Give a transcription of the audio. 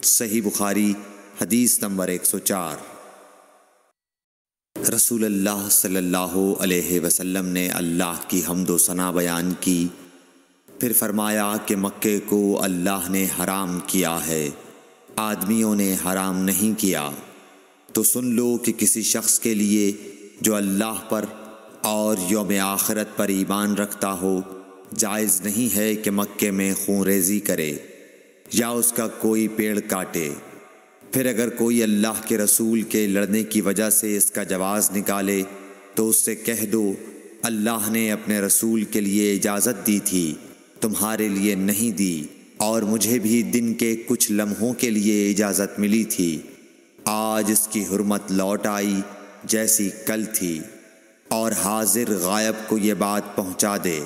صحیح بخاری حدیث نمبر 104۔ رسول اللہ صلی اللہ علیہ وسلم نے اللہ کی حمد و ثنا بیان کی، پھر فرمایا کہ مکے کو اللہ نے حرام کیا ہے، آدمیوں نے حرام نہیں کیا۔ تو سن لو کہ کسی شخص کے لیے جو اللہ پر اور یوم آخرت پر ایمان رکھتا ہو، جائز نہیں ہے کہ مکے میں خون ریزی کرے یا اس کا کوئی پیڑ کاٹے۔ پھر اگر کوئی اللہ کے رسول کے لڑنے کی وجہ سے اس کا جواز نکالے تو اس سے کہہ دو، اللہ نے اپنے رسول کے لیے اجازت دی تھی، تمہارے لیے نہیں دی، اور مجھے بھی دن کے کچھ لمحوں کے لیے اجازت ملی تھی، آج اس کی حرمت لوٹ آئی جیسی کل تھی، اور حاضر غائب کو یہ بات پہنچا دے۔